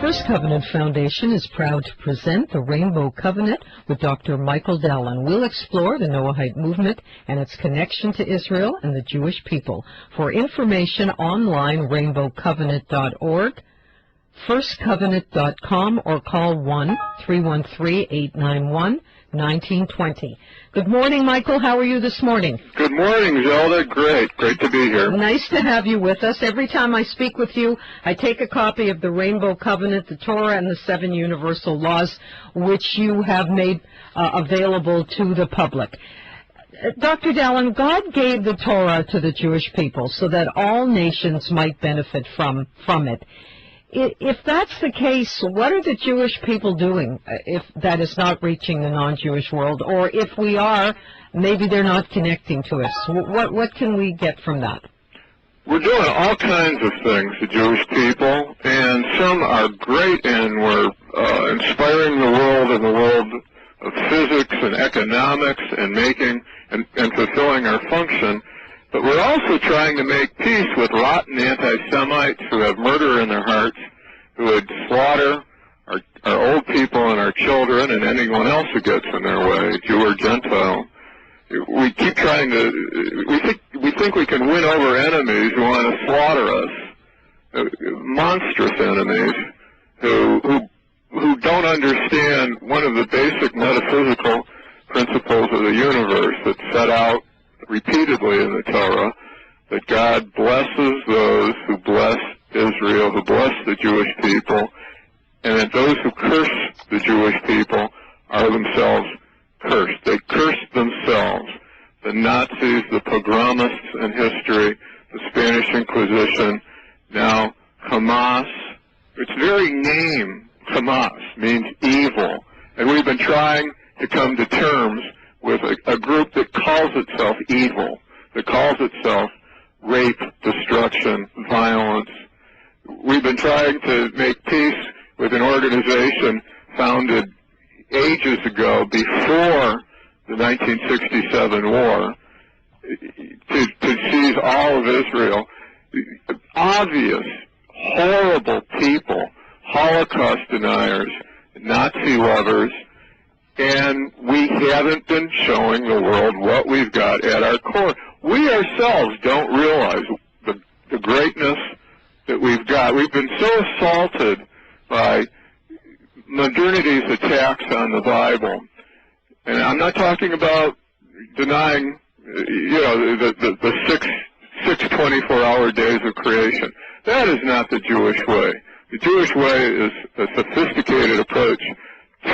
First Covenant Foundation is proud to present the Rainbow Covenant with Dr. Michael Dallen. We'll explore the Noahide movement and its connection to Israel and the Jewish people. For information online, rainbowcovenant.org, firstcovenant.com, or call 1-313-891-1920. Good morning, Michael. How are you this morning? Good morning, Zelda. Great to be here. Nice to have you with us. Every time I speak with you, I take a copy of the Rainbow Covenant, the Torah, and the 7 Universal Laws, which you have made available to the public. Dr. Dallen, God gave the Torah to the Jewish people so that all nations might benefit from it. If that's the case, what are the Jewish people doing if that is not reaching the non-Jewish world? Or if we are, maybe they're not connecting to us. What can we get from that? We're doing all kinds of things, the Jewish people, and some are great, and we're inspiring the world in the world of physics and economics and making and fulfilling our function. But we're also trying to make peace with rotten anti-Semites who have murder in their hearts, who would slaughter our old people and our children and anyone else who gets in their way, Jew or Gentile. We keep trying to, we think we can win over enemies who want to slaughter us, monstrous enemies who don't understand one of the basic metaphysical principles of the universe that's set out repeatedly in the Torah, that God blesses those who bless Israel, who bless the Jewish people, and that those who curse the Jewish people are themselves cursed. They cursed themselves. The Nazis, the pogromists in history, the Spanish Inquisition, now Hamas. Its very name, Hamas, means evil. And we've been trying to come to terms with a group that calls itself evil, that calls itself rape, destruction, violence. We've been trying to make peace with an organization founded ages ago, before the 1967 war, to seize all of Israel. Obvious, horrible people, Holocaust deniers, Nazi lovers, and we haven't been showing the world what we've got at our core. We ourselves don't realize the greatness that we've got. We've been so assaulted by modernity's attacks on the Bible. And I'm not talking about denying, the six 24-hour days of creation. That is not the Jewish way. The Jewish way is a sophisticated approach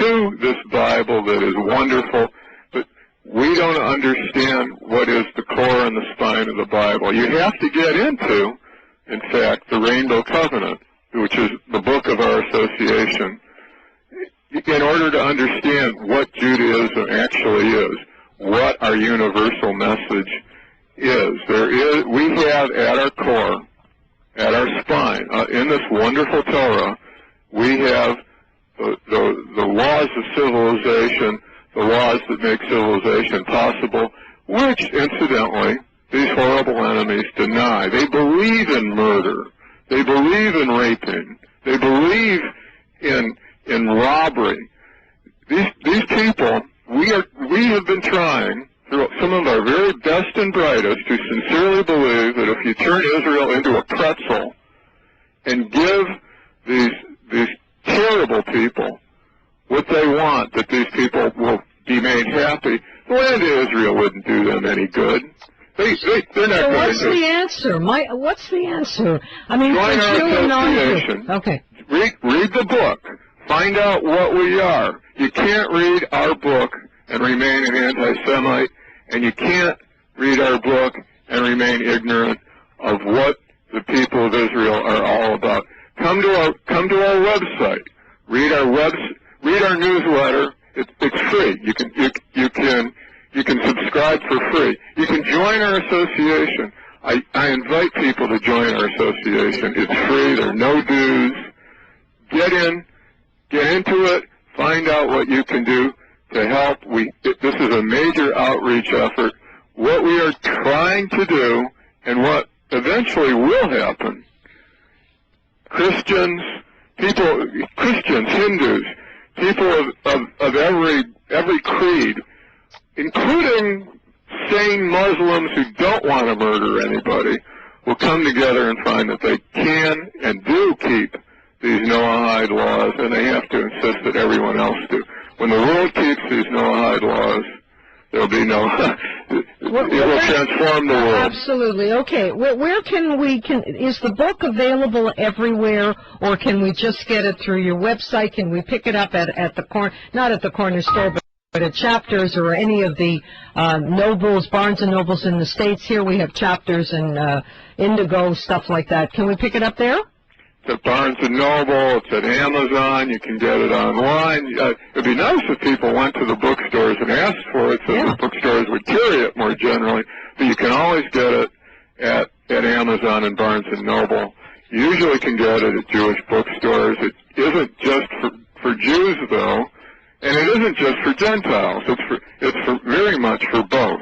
to this Bible that is wonderful, but we don't understand what is the core and the spine of the Bible. You have to get into, in fact, the Rainbow Covenant, which is the book of our association, in order to understand what Judaism actually is, what our universal message is. We have at our core, at our spine, in this wonderful Torah, we have the laws of civilization, the laws that make civilization possible, which, incidentally, these horrible enemies deny. They believe in murder. They believe in raping. They believe in robbery. These people, we have been trying, through some of our very best and brightest, to sincerely believe that if you turn Israel into a pretzel and give these terrible people what they want, that these people will be made happy, the land of Israel wouldn't do them any good. They're not so what's the answer? What's the answer? I mean, join our association. Okay. Read the book. Find out what we are. You can't read our book and remain an anti-Semite, and you can't read our book and remain ignorant of what the people of Israel are all about. Come to our website. Read our newsletter. It's free. You can subscribe for free. You can join our association. I invite people to join our association. It's free. There are no dues. Get into it. Find out what you can do to help. This is a major outreach effort. What we are trying to do, and what eventually will happen, Christians, people, Christians, Hindus, people of every creed, including sane Muslims who don't want to murder anybody, will come together and find that they can and do keep these Noahide laws, and they have to insist that everyone else do. When the world keeps these Noahide laws, there'll be no, it will transform the world. Absolutely. Okay. Where is the book available everywhere, or can we just get it through your website? Can we pick it up at the not at the corner store, but at Chapters or any of the Nobles, Barnes and Nobles in the States? Here we have Chapters and Indigo, stuff like that. Can we pick it up there? It's at Barnes & Noble, it's at Amazon, you can get it online. It'd be nice if people went to the bookstores and asked for it so the bookstores would carry it more generally, but you can always get it at Amazon and Barnes & Noble. You usually can get it at Jewish bookstores. It isn't just for Jews, though, and it isn't just for Gentiles. It's very much for both.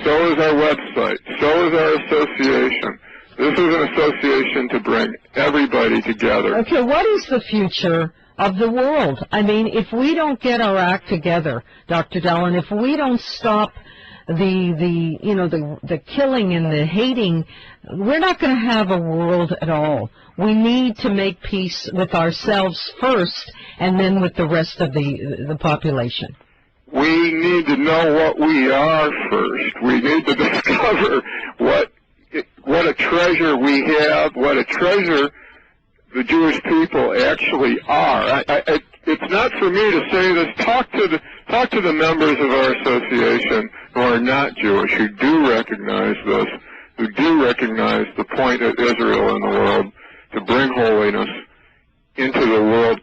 So is our website. So is our association. This is an association to bring everybody together. Okay, what is the future of the world? I mean, if we don't get our act together, Dr. Dallen, if we don't stop the killing and the hating, we're not going to have a world at all. We need to make peace with ourselves first, and then with the rest of the population. We need to know what we are first. We need to discover what a treasure we have, what a treasure the Jewish people actually are. It's not for me to say this. Talk to the members of our association who are not Jewish, who do recognize this, who do recognize the point of Israel in the world to bring holiness into the world,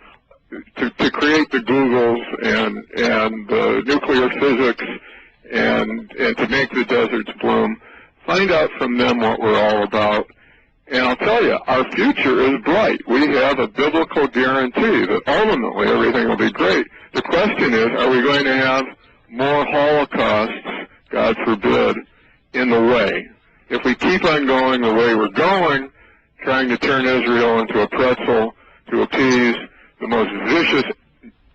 to create the Googles and the nuclear physics and to make the deserts bloom. Find out from them what we're all about. And I'll tell you, our future is bright. We have a biblical guarantee that ultimately everything will be great. The question is, are we going to have more Holocausts, God forbid, in the way? If we keep on going the way we're going, trying to turn Israel into a pretzel to appease the most vicious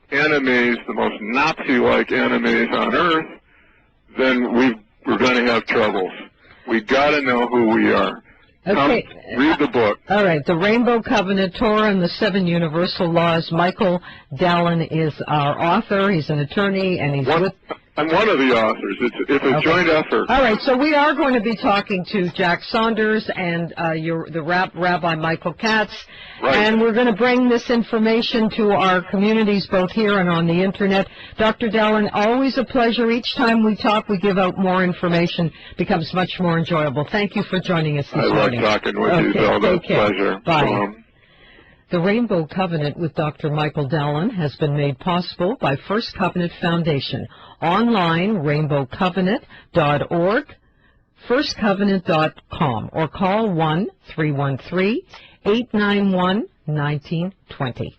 enemies, the most Nazi-like enemies on earth, then we're going to have troubles. We've got to know who we are. Okay. Read the book. All right. The Rainbow Covenant, Torah, and the Seven Universal Laws. Michael Dallen is our author. He's an attorney, and he's with... I'm one of the authors. It's a joint effort. All right, so we are going to be talking to Jack Saunders and Rabbi Michael Katz, and we're going to bring this information to our communities both here and on the Internet. Dr. Dallen, always a pleasure. Each time we talk, we give out more information. Becomes much more enjoyable. Thank you for joining us this morning. I like talking with you, Zelda. Pleasure. Bye. The Rainbow Covenant with Dr. Michael Dallen has been made possible by First Covenant Foundation. Online, rainbowcovenant.org, firstcovenant.com, or call 1-313-891-1920.